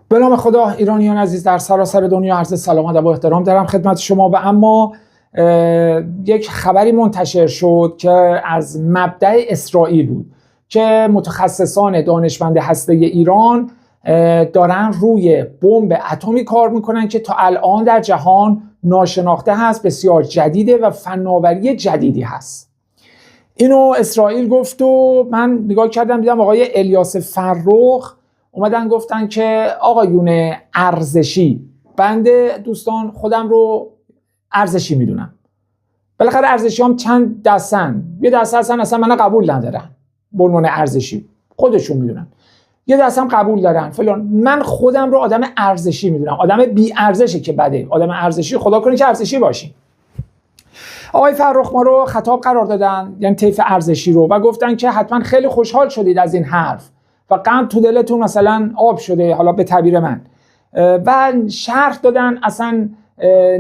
به نام خدا، ایرانیان عزیز در سراسر دنیا عرض سلام ادب و احترام دارم خدمت شما. و اما یک خبری منتشر شد که از مبدأ اسرائیل بود که متخصصان دانشمند هسته ایران دارن روی بمب اتمی کار میکنن که تا الان در جهان ناشناخته هست، بسیار جدیده و فناوری جدیدی هست. اینو اسرائیل گفت و من نگاه کردم دیدم آقای الیاس فرخ اومدن گفتن که آقایون ارزشی، بنده دوستان خودم رو ارزشی میدونم، بالاخره ارزشی هم چند دستن، یه دسته اصلا من قبول ندارن به عنوان ارزشی، خودشون میدونن، یه دسته هم قبول دارن فلان. من خودم رو آدم ارزشی میدونم، آدم بی ارزشی که بده، آدم ارزشی خدا کنه که ارزشی باشیم. آقای فرخ ما رو خطاب قرار دادن، یعنی طیف ارزشی رو، و گفتن که حتما خیلی خوشحال شدید از این حرف و قند تو دلتون مثلا آب شده، حالا به تعبیر من، و شرح دادن اصلا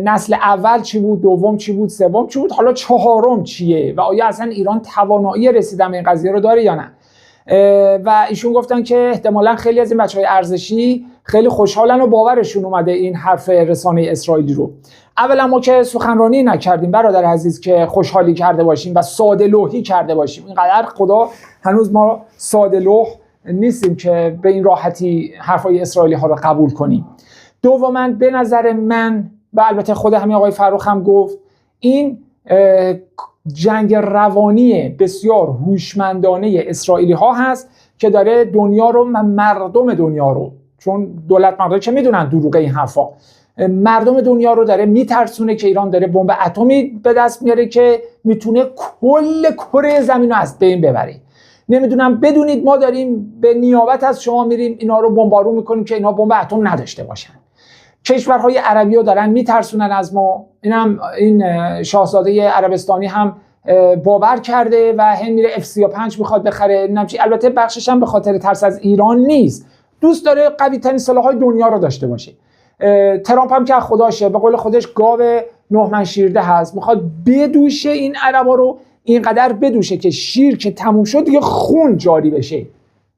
نسل اول چی بود، دوم چی بود، سوم چی بود، حالا چهارم چیه و آیا اصلا ایران توانایی رسیدن به این قضیه رو داره یا نه. و ایشون گفتن که احتمالاً خیلی از این بچهای ارزشی خیلی خوشحالن و باورشون اومده این حرف رسانه اسرائیلی رو. اولا ما که سخنرانی نکردیم برادر عزیز که خوشحالی کرده باشیم و ساده لوحی کرده باشیم، اینقدر خدا هنوز ما ساده لوح نیستیم که به این راحتی حرفای اسرائیلی ها رو قبول کنیم. دوما به نظر من و البته خود همین آقای فرخ هم گفت، این جنگ روانی بسیار هوشمندانه اسرائیلی ها هست که داره دنیا رو، مردم دنیا رو، چون دولت مردم که میدونن دروغه این حرفا، مردم دنیا رو داره میترسونه که ایران داره بمب اتمی به دست میاره که میتونه کل کره زمین رو از بین ببره. نمیدونم بدونید ما داریم به نیابت از شما میریم اینا رو بمبارون میکنیم که اینا بمب اتم نداشته باشن. کشورهای عربی رو دارن میترسونن از ما. این شاهزاده عربستانی هم باور کرده و هم میره F-35 میخواد بخره. البته بخشش هم به خاطر ترس از ایران نیست، دوست داره قوی ترین سلاح‌های دنیا رو داشته باشه. ترامپ هم که خداشه، به قول خودش گاو نهمن شیرده هست، میخواد بدوشه این عربا رو، اینقدر بدوشه که شیر که تموم شد دیگه خون جاری بشه.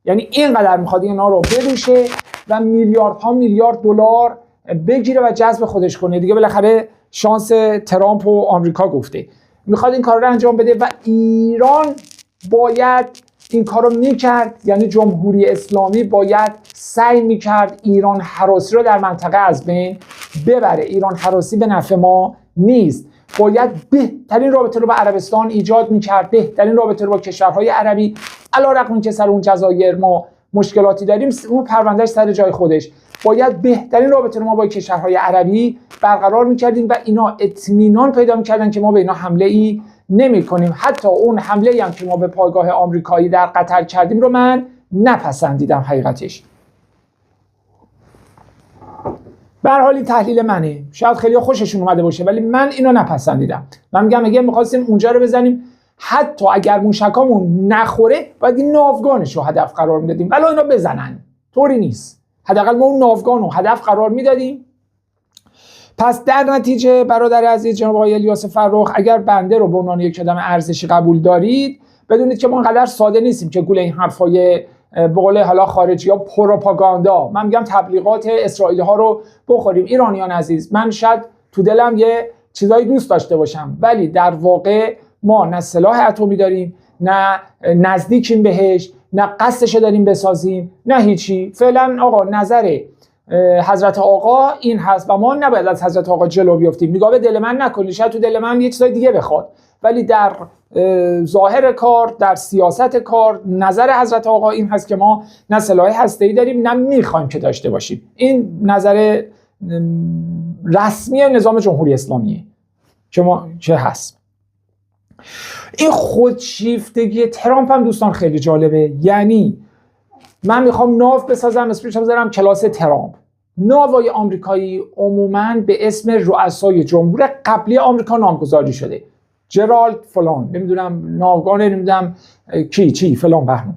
یعنی اینقدر میخواد اینا رو بدوشه و میلیاردها میلیارد دلار بگیره و جذب خودش کنه دیگه. بالاخره شانس ترامپ و آمریکا گفته میخواد این کار رو انجام بده و ایران باید این کار رو میکرد. یعنی جمهوری اسلامی باید سعی میکرد ایران هراسی رو در منطقه از بین ببره. ایران هراسی به نفع ما نیست. باید بهترین رابطه رو با عربستان ایجاد میکرد، بهترین رابطه رو با کشورهای عربی، علیرغم اینکه سر اون جزایر ما مشکلاتی داریم، اون پروندهش سر جای خودش. باید بهترین رابطه رو ما با کشورهای عربی برقرار میکردیم و اینا اطمینان پیدا میکردن که ما به اینا حمله ای نمی کنیم. حتی اون حمله ای هم که ما به پایگاه آمریکایی در قطر کردیم رو من نپسندیدم حقیقتش. به هر حال این تحلیل منه، شاید خیلی خوششون اومده باشه ولی من اینو نپسندیدم. من میگم اگه می‌خواستیم اونجا رو بزنیم، حتی اگر موشکامون نخوره باید این ناوگانش رو هدف قرار میدادیم، ولی اینا بزنن، طوری نیست. حداقل ما اون ناوگان رو هدف قرار میدادیم. پس در نتیجه برادر عزیز جناب آقای الیاس فرخ، اگر بنده رو به عنوان یک آدم ارزشی قبول دارید، بدونید که ما انقدر ساده نیستیم که گول این حرفای به قول حالا خارجی‌ها پروپاگاندا، من میگم تبلیغات اسرائیلی ها رو بخوریم. ایرانیان عزیز، من شاید تو دلم یه چیزایی دوست داشته باشم، ولی در واقع ما نه سلاح اتمی داریم، نه نزدیکیم بهش، نه قصدش داریم بسازیم، نه هیچی. فعلا آقا نظر حضرت آقا این هست و ما نباید از حضرت آقا جلو بیافتیم. نگاه به دل من نکنید، شاید تو دل من یه چیزای دیگه بخواد، ولی در ظاهر کار، در سیاست کار، نظر حضرت آقا این هست که ما نه سلاح هسته‌ای داریم نه میخوایم که داشته باشیم. این نظر رسمی نظام جمهوری اسلامیه که ما چه هست. این خودشیفتگی ترامپ هم دوستان خیلی جالبه. یعنی من میخوام ناو بسازم، اسمش رو بذارم کلاس ترامپ. ناوهای آمریکایی عموماً به اسم رؤسای جمهور قبلی آمریکا نامگذاری شده. جرالد فلان، نمیدونم ناوگان، نمیدونم کی چی فلان بهمان.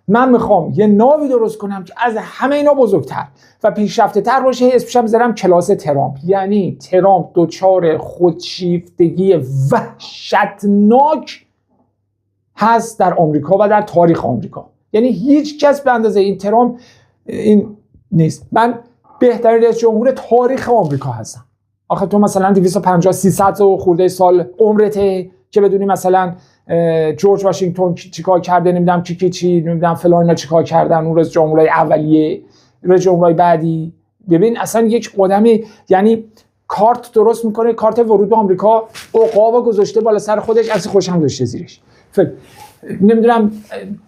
من میخوام یه ناوی درست کنم که از همه اینا بزرگتر و پیشرفته تر باشه، اسمش هم بذارم کلاس ترامپ. یعنی ترامپ دوچار خودشیفتگی وحشتناک هست در آمریکا و در تاریخ آمریکا. یعنی هیچ کس به اندازه این ترامپ این نیست. من بهترین رئیس جمهور تاریخ آمریکا هستم. آخه تو مثلا 250 300 خورده سال عمرته که بدونی مثلا جورج واشنگتن چیکار کرده، نمیدونم چی نمیدونم فلان اینا چیکار کردن، اون رئیس جمهورای اولیه، رئیس جمهورای بعدی. ببین اصلا یک آدمی یعنی کارت درست میکنه، کارت ورود به آمریکا عقاب گذاشته بالا سر خودش، اصلا خوشم داشته زیرش. نمیدونم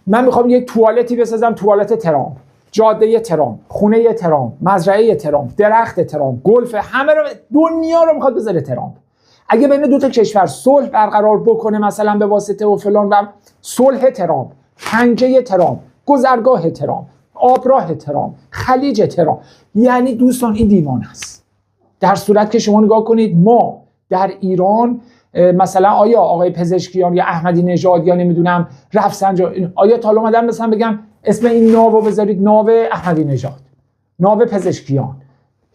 من میخوام یک توالتی بسازم، توالت ترامپ، جاده ترامپ، خونه ترامپ، مزرعه ترامپ، درخت ترامپ، گلف، همه رو دنیا رو میخواد بذاره ترامپ. اگه بین دو تا کشور صلح برقرار بکنه مثلا به واسطه و فلان و صلح ترامپ، پنجه ترامپ، گذرگاه ترامپ، آبراه ترامپ، خلیج ترامپ، یعنی دوستان این دیوانه است. در صورت که شما نگاه کنید ما در ایران مثلا آیا آقای پزشکیان یا احمدی نژاد یا نمیدونم رفسنجانی آیا تا اومدن مثلا بگم اسم این ناو بذارید ناو احمدی نژاد، ناو پزشکیان،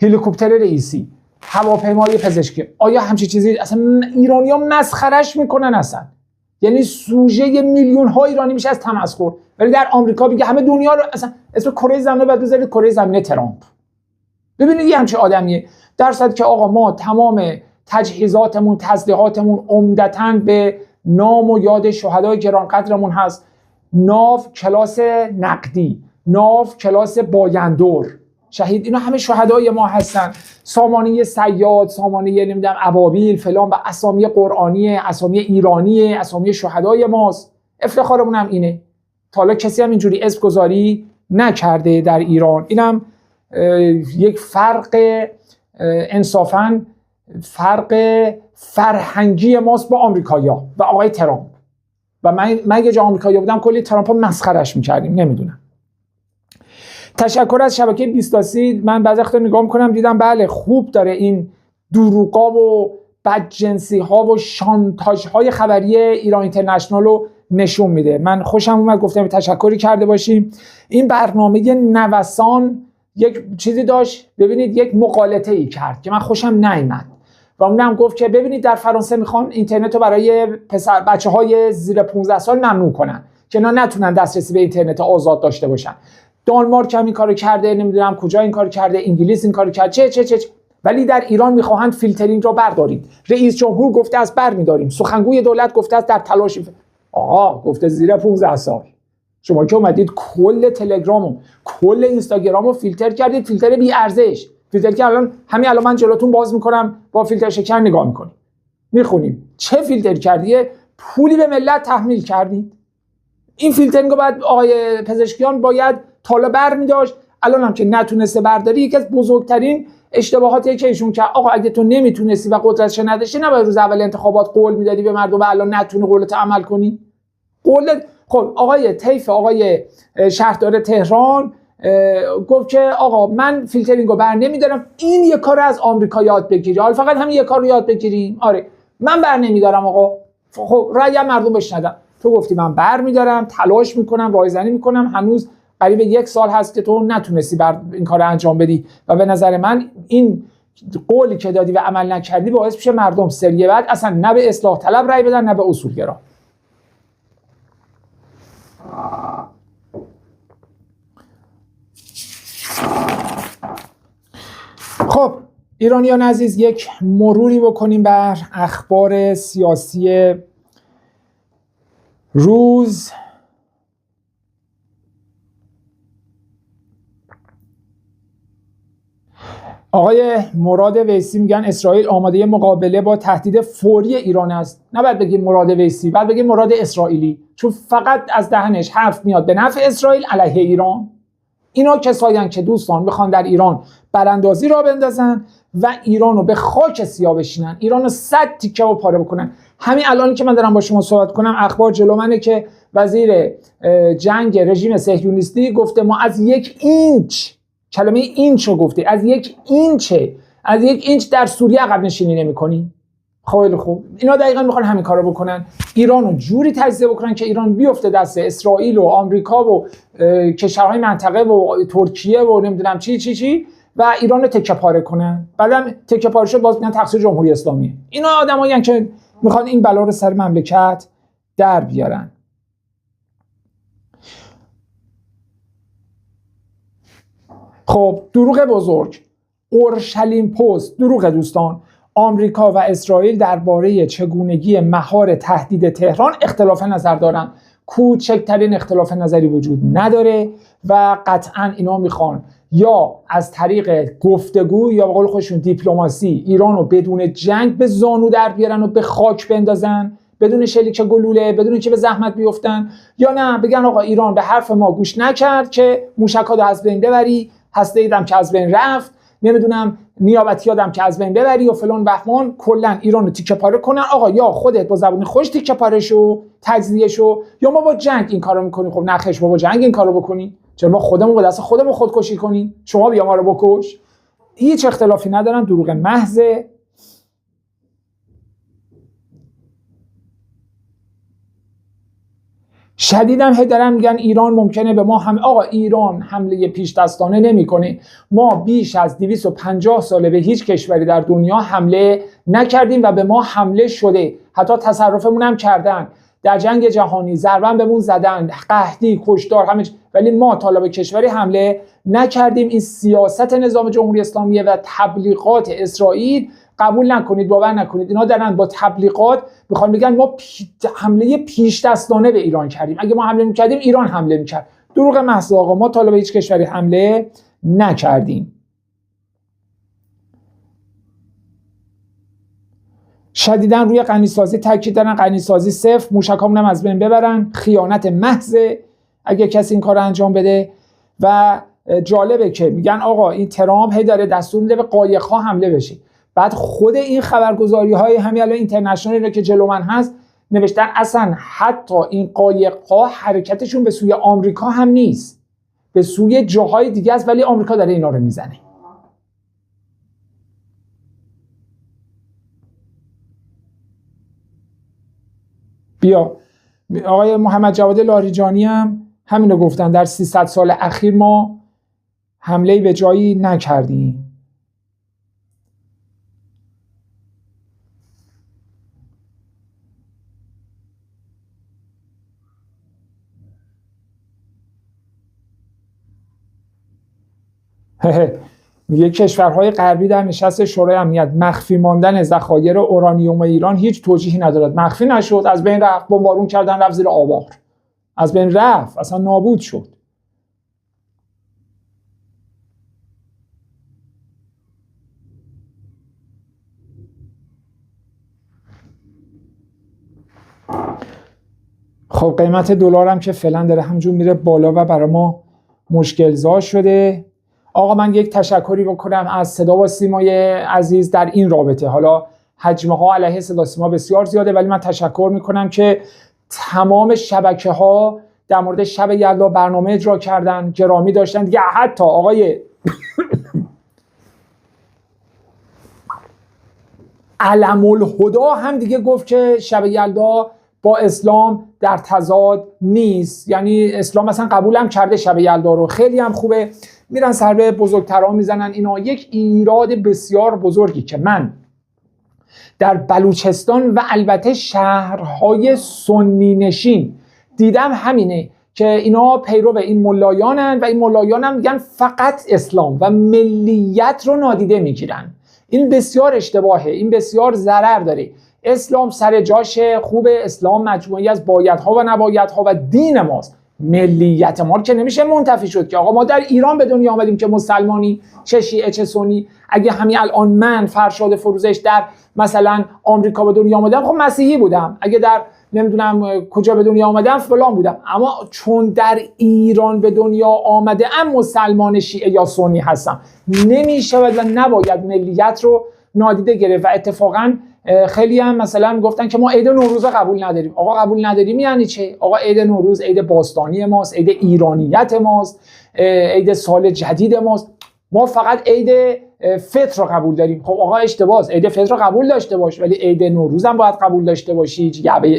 هلیکوپتر رئیسی، هواپیمای پزشکی، آیا همچین چیزی اصلا ایرانی‌ها مسخرش میکنن اصلا، یعنی سوژه میلیون ها ایرانی میشه از تمسخر. ولی در آمریکا میگه همه دنیا رو اصلا اسم کره زمین بعد بذارید کره زمین ترامپ. ببینید یه همچین آدمیه، در صورتی که آقا ما تمام تجهیزاتمون تسلیحاتمون عمدتاً به نام و یاد شهدای گرانقدرمون هست. ناو کلاس نقدی، ناو کلاس بایندور، شهید، اینا همه شهدای ما هستن. سامانه صیاد، سامانه نمیدونم ابابیل فلان و اسامی قرآنی، اسامی ایرانی، اسامی شهدای ماست. افتخارمون هم اینه. تا حالا کسی هم اینجوری اسم گذاری نکرده در ایران. اینم یک فرق انصافاً فرق فرهنگی ماست با آمریکایی‌ها و آقای ترامپ. و من اگه جا آمریکایی بودم کلی ترامپ مسخرش می‌کردیم. نمیدونم. تشکر از شبکه 20 من بعضی وقتا نگاه می‌کنم دیدم بله خوب داره این دروغا و بدجنسی‌ها و شانتاژهای خبری ایران اینترنشنال رو نشون میده. من خوشم اومد گفتم تشکری کرده باشیم. این برنامه نوسان یک چیزی داشت، ببینید یک مقالطه‌ای کرد که من خوشم نیامد و اونم گفت که ببینید در فرانسه میخوان اینترنت رو برای بچه‌های زیر 15 سال ممنوع کنن که اینا نتونن دسترسی به اینترنت آزاد داشته باشن. دانمارک هم این کارو کرده، نمیدونم کجا این کارو کرده، انگلیس این کارو کرد، چه ولی در ایران میخواهند فیلترینگ رو بردارید. رئیس جمهور گفته است برمی‌داریم، سخنگوی دولت گفته است در تلاش. آقا گفته زیر 15 سال. شما که اومدید کل تلگرام و کل اینستاگرام رو فیلتر کردید، فیلتر بی ارزش، فیلتر که الان من جلوتون باز میکنم با فیلتر شکر نگاه میکنیم میخونیم چه فیلتر کردیه، پولی به ملت تحمیل کردید. این فیلترینگ رو بعد آقای پزشکیان باید تالا بر میداشت، الان هم که نتونسته برداری. یکی از بزرگترین اشتباهاتی که ایشون کرد، آقا اگه تو نمیتونستی و قدرتش نداشتی نباید روز اول انتخابات قول میدادی به مردم و الان نتونی قولت عمل کنی. قول خب آقای طیف، آقای شهردار تهران گفت که آقا من فیلترینگو بر نمیدارم، این یه کار از آمریکا یاد بگیری، حالا فقط همین یه کار رو یاد بگیریم. آره من بر نمیدارم آقا، خب رأی مردم بشنوم. تو گفتی من بر میدارم، تلاش میکنم، رایزنی میکنم، هنوز قریب 1 سال هست که تو نتونستی بر این کار انجام بدی و به نظر من این قولی که دادی و عمل نکردی باعث میشه مردم سری بعد اصلا نه به اصلاح طلب رأی بدن نه به اصولگرا. خب ایرانیان عزیز، یک مروری بکنیم بر اخبار سیاسی روز. آقای مراد ویسی میگن اسرائیل آماده مقابله با تهدید فوری ایران است. نباید بگیم مراد ویسی، باید بگیم مراد اسرائیلی، چون فقط از دهنش حرف میاد به نفع اسرائیل علیه ایران. اینا کسایین که دوستان میخوان در ایران براندازی را بندازن و ایران رو به خاک سیاه بشینن، ایران رو 100 تیکه و پاره بکنن. همین الان که من دارم با شما صحبت کنم اخبار جلو منه که وزیر جنگ رژیم صهیونیستی گفته ما از 1 اینچ، کلمه اینچ رو گفته، از 1 اینچ در سوریه عقب نشینی نمی‌کنیم. خیلی خوب، اینا دقیقاً میخوان همین کارو بکنن، ایران رو جوری تجزیه بکنن که ایران بیفته دست اسرائیل و آمریکا و کشورهای منطقه و ترکیه و نمیدونم چی و ایران رو تکه پاره کنن. بعدم تکه پاره شد باز میگن تقصیر جمهوری اسلامیه. اینا آدمایین که میخوان این بلا رو سر مملکت در بیارن. خب دروغ بزرگ. اورشلیم پست. دروغ دوستان. آمریکا و اسرائیل درباره چگونگی مهار تهدید تهران اختلاف نظر دارند. کوچکترین اختلاف نظری وجود نداره و قطعا اینا میخوان یا از طریق گفتگو یا به قول خودشون دیپلماسی ایران رو بدون جنگ به زانو در بیارن و به خاک بندازن، بدون شلیک گلوله، بدون اینکه به زحمت بیفتن، یا نه بگن آقا ایران به حرف ما گوش نکرد که موشک‌ها رو از بین ببری، هسته ایدم که از بین رفت، نمیدونم نیابتی یادم که از بین ببری و فلان بهمان، کلا ایران رو تیکه پاره کنن. آقا یا خودت با زبون خوش تیکه پاره شو، تجزیه شو، یا ما با جنگ این کارو میکنیم. خب نخش، ما با جنگ این کارو بکنی، چرا ما خودمون با دست خودمون خودکشی کنیم؟ شما بیا ما رو بکش. هیچ اختلافی ندارن، دروغ محضه. شدیدم هی دارن میگن ایران ممکنه به ما آقا ایران حمله پیش دستانه نمیکنه. ما بیش از 250 ساله به هیچ کشوری در دنیا حمله نکردیم و به ما حمله شده، حتی تصرفمون هم کردن، در جنگ جهانی ضربه بهمون زدن، قحطی، کشتار، همه، ولی ما تا به کشوری حمله نکردیم. این سیاست نظام جمهوری اسلامی و تبلیغات اسرائیل قبول نکنید، باور نکنید. اینا دارن با تبلیغات میخوان بگن ما حمله پیش دستانه به ایران کردیم، اگه ما حمله میکردیم ایران حمله میکرد. دروغ محض آقا، ما تا به هیچ کشوری حمله نکردیم. شدیداً روی غنیسازی تاکید دارن، غنیسازی صفر، موشکامون هم از بین ببرن. خیانت محض اگه کسی این کار رو انجام بده. و جالبه که میگن آقا این ترامپ هی داره دستور میده به قایق‌ها حمله بشه، بعد خود این خبرگزاری‌های همین الان اینترنشنال رو که جلو من هست نوشتن اصلا حتی این قایق‌ها حرکتشون به سوی آمریکا هم نیست، به سوی جاهای دیگه است، ولی آمریکا داره اینا رو میزنه. بیا آقای محمد جواد لاریجانی هم همینو گفتن، در 300 سال اخیر ما حمله به جایی نکردیم. میگه کشورهای غربی در نشست شورای امنیت مخفی ماندن ذخایر اورانیوم ایران هیچ توجیهی ندارد. مخفی نشد، از بین رفت، بمبارون کردن، رفت زیر آوار، از بین رفت، اصلا نابود شد. خب قیمت دلار هم که فعلا داره همجور میره بالا و برای ما مشکل زا شده. آقا من یک تشکری بکنم از صدا و سیمای عزیز در این رابطه. حالا حجمه ها علیه صدا سیما بسیار زیاده، ولی من تشکر میکنم که تمام شبکه ها در مورد شب یلدا برنامه اجرا کردن، گرامی داشتن دیگه. حتی آقای علم الهدا هم دیگه گفت که شب یلدا با اسلام در تضاد نیست، یعنی اسلام مثلا قبول هم کرده شب یلدا رو، خیلی هم خوبه. میرن سر به بزرگتران میزنن. اینا یک ایراد بسیار بزرگی که من در بلوچستان و البته شهرهای سنی نشین دیدم همینه که اینا پیرو این ملایانن و این ملایان هم میگن فقط اسلام و ملیت رو نادیده میگیرن. این بسیار اشتباهه، این بسیار ضرر داره. اسلام سر جاشه، خوبه. اسلام مجموعی از بایدها و نبایدها و دین ماست. ملیت ما که نمیشه منتفی شد که آقا ما در ایران به دنیا آمدیم که مسلمانی، چه شیعه چه سنی. اگه همین الان من فرشاد فروزش در مثلا آمریکا به دنیا آمدم، خب مسیحی بودم. اگه در نمیدونم کجا به دنیا آمدم فلان بودم. اما چون در ایران به دنیا آمده ام مسلمان، شیعه یا سنی هستم، نمیشه و نباید ملیت رو نادیده گرفت. و اتفاقا خیلی هم مثلا گفتن که ما عید نوروز رو قبول نداریم. آقا قبول نداریم یعنی چه؟ آقا عید نوروز عید باستانی ماست، عید ایرانیت ماست، عید سال جدید ماست. ما فقط عید فطر رو قبول داریم. خب آقا اشتباهه. عید فطر رو قبول داشته باش، ولی عید نوروز هم باید قبول داشته باشی،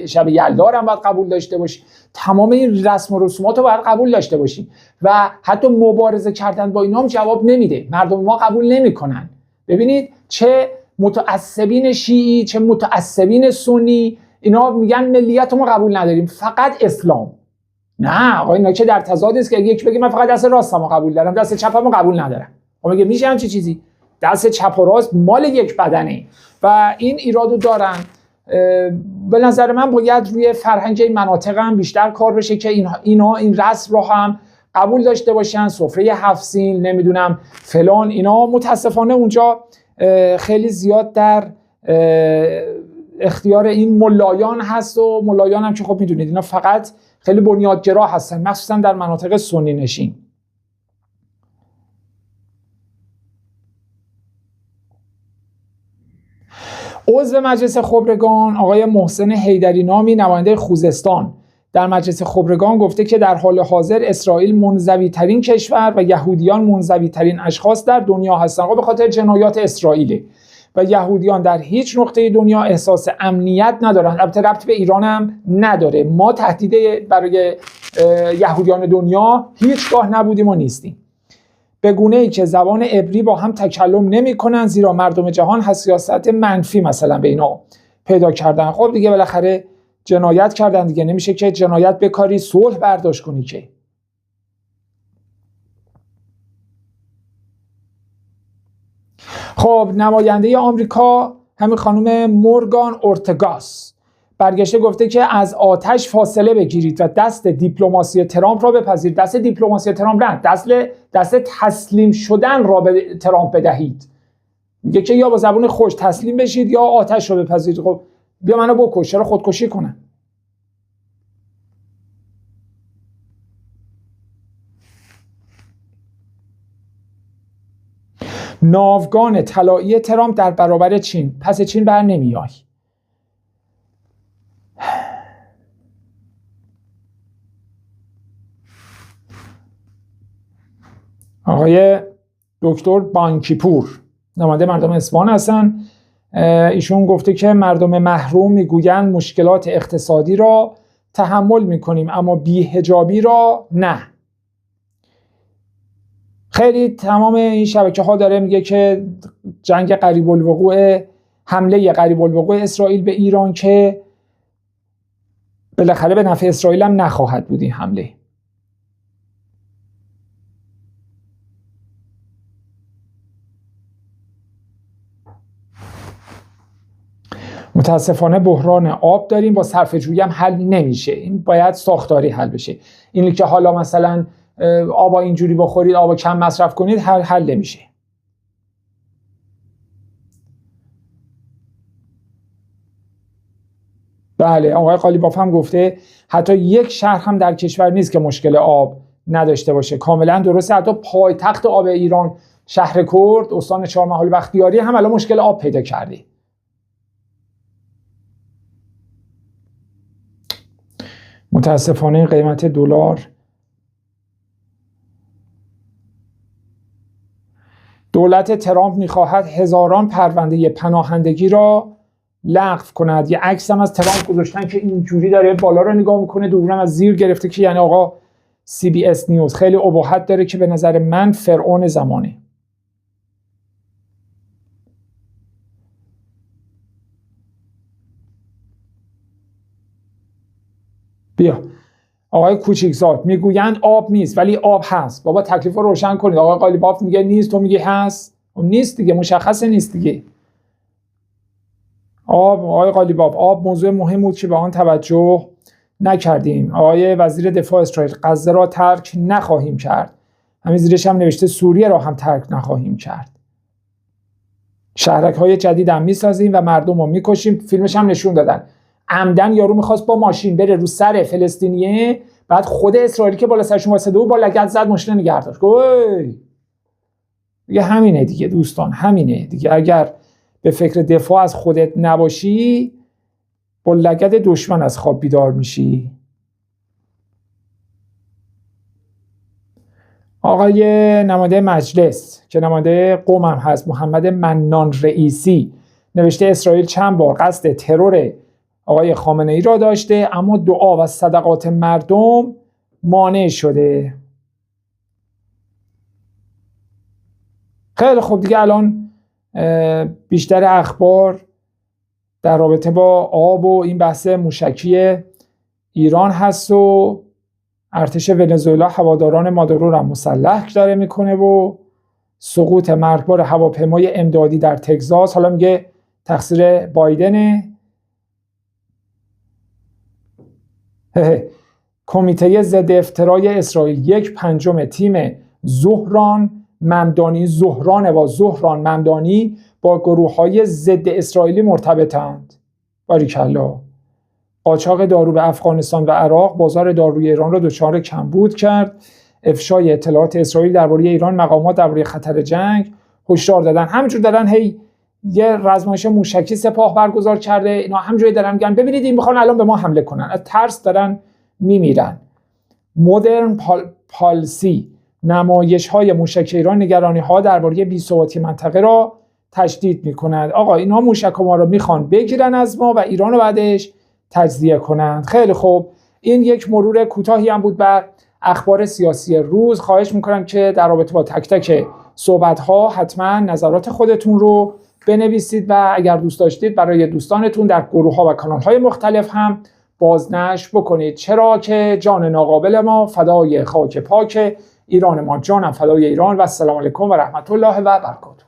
شب یلدا هم باید قبول داشته باشی، تمام این رسم و رسومات رو باید قبول داشته باشی. و حتی مبارزه کردن با اینا هم جواب نمیده، مردم ما قبول نمیکنن. ببینید چه متعصبین شیعی، چه متعصبین سنی، اینا میگن ملیت ما قبول نداریم، فقط اسلام. نه آقا اینا که در تضاد است که یک بگه من فقط دست راستمو قبول دارم دست چپمو قبول ندارم. خب میگه میشه همچین چیزی؟ دست چپ و راست مال یک بدنه و این ایرادو دارن. به نظر من باید روی فرهنگ این مناطق هم بیشتر کار بشه که اینا این رسم رو هم قبول داشته باشن. سفره 7 سین نمیدونم فلان اینا متاسفانه اونجا خیلی زیاد در اختیار این ملایان هست و ملایان هم که خب میدونید اینا فقط خیلی بنیادگرا هستن مخصوصا در مناطق سنی نشین. عضو مجلس خبرگان آقای محسن حیدری نامی نماینده خوزستان در مجلس خبرگان گفته که در حال حاضر اسرائیل منزوی ترین کشور و یهودیان منزوی ترین اشخاص در دنیا هستند. به خاطر جنایات اسرائیل و یهودیان در هیچ نقطه دنیا احساس امنیت ندارند. البته ربط به ایران هم نداره. ما تهدید برای یهودیان دنیا هیچگاه نبودیم و نیستیم. به گونه‌ای که زبان عبری با هم تکلم نمی‌کنند زیرا مردم جهان حساسیت منفی مثلا به اینا پیدا کردن. خب دیگه بالاخره جنایت کردن دیگه، نمیشه که جنایت بکاری صلح برداشت کنی که. خب نماینده آمریکا همین خانم مورگان اورتگاس برگشته گفته که از آتش فاصله بگیرید و دست دیپلماسی ترامپ را بپذیرید. دست دیپلماسی ترامپ نه، دست تسلیم شدن را به ترامپ بدهید. میگه که یا با زبون خوش تسلیم بشید یا آتش را بپذیرید. خب بیا منو بکش، چرا خودکشی کنم؟ ناوگان طلایی ترامپ در برابر چین، پس چین بر نمیای. آقای دکتر بانکیپور نماینده مردم اصفهان هستن. ایشون گفته که مردم محروم میگویند مشکلات اقتصادی را تحمل میکنیم اما بی‌حجابی را نه. خیلی تمام این شبکه ها داره میگه که جنگ قریب الوقوع، حمله قریب الوقوع اسرائیل به ایران که بالاخره به نفع اسرائیل هم نخواهد بود این حمله. متاسفانه بحران آب داریم، با صرفه‌جویی هم حل نمیشه. این باید ساختاری حل بشه. اینی که حالا مثلا آب اینجوری بخورید، آب کم مصرف کنید، حل نمیشه. بله آقای قالیباف هم گفته حتی یک شهر هم در کشور نیست که مشکل آب نداشته باشه. کاملا درسته. حتی پایتخت آب ایران شهر کرد استان چهارمحال بختیاری هم الان مشکل آب پیدا کرده. متاسفانه قیمت دلار، دولت ترامپ میخواهد هزاران پرونده پناهندگی را لغو کند. یه عکس هم از ترامپ گذاشتن که اینجوری داره بالا رو نگاه میکنه، دورم از زیر گرفته که یعنی آقا CBS نیوز. خیلی اباحت داره که به نظر من فرعون زمانه. بیا آقای کوچیکزاد میگویند آب نیست ولی آب هست. بابا تکلیف رو روشن کنید. آقای قالیباف میگه نیست، تو میگی هست. نیست دیگه، مشخصه نیست دیگه. آقای قالیباف آب موضوع مهم بود که به آن توجه نکردیم. آقای وزیر دفاع اسرائیل غزه را ترک نخواهیم کرد. همین زیرش هم نوشته سوریه را هم ترک نخواهیم کرد. شهرک‌های جدید هم میسازیم و مردم رو میکشیم. فیلمش هم نشون دادن. عمدن یارو میخواست با ماشین بره رو سر فلسطینیه، بعد خود اسرائیلی که بالا سرشون واسطه بود با لگد زد ماشین نگه داشت. دیگه همینه دیگه دوستان، همینه دیگه. اگر به فکر دفاع از خودت نباشی با لگد دشمن از خواب بیدار میشی. آقای نماینده مجلس که نماینده قم هم هست، محمد منان رئیسی، نوشته اسرائیل چند بار قصد ترور آقای خامنه ای را داشته اما دعا و صدقات مردم مانع شده. خیلی خوب دیگه. الان بیشتر اخبار در رابطه با آب و این بحث موشکی ایران هست و ارتش ونزوئلا هواداران مادورو را مسلح داره میکنه و سقوط مرگبار هواپیمای امدادی در تگزاس، حالا میگه تقصیر بایدنه. کمیته ضد افترای اسرائیل 1/5 تیم زهران ممدانی با گروه‌های ضد اسرائیلی مرتبطند. باریکلا. قاچاق دارو به افغانستان و عراق بازار داروی ایران را دچار کمبود کرد. افشای اطلاعات اسرائیل درباره ایران، مقامات درباره خطر جنگ هشدار دادن. همینجور دارن هی یه رزمایش موشکی سپاه برگزار کرده، اینا همینجوری دارن میگن ببینید این میخوان الان به ما حمله کنن، از ترس دارن میمیرن. مدرن پالسی نمایش‌های موشک ایران نگرانی‌ها درباره بی‌ثباتی منطقه را تشدید می‌کند. آقا اینا موشک ما رو میخوان بگیرن از ما و ایران رو بعدش تجزیه کنند. خیلی خوب، این یک مرور کوتاهی هم بود بر اخبار سیاسی روز. خواهش میکنم که در رابطه با تک تک صحبت‌ها حتما نظرات خودتون رو بنویسید و اگر دوست داشتید برای دوستانتون در گروه‌ها و کانال‌های مختلف هم بازنشر بکنید. چرا که جان ناقابل ما فدای خاک پاک ایران ما. جانم فدای ایران و السلام علیکم و رحمت الله و برکاته.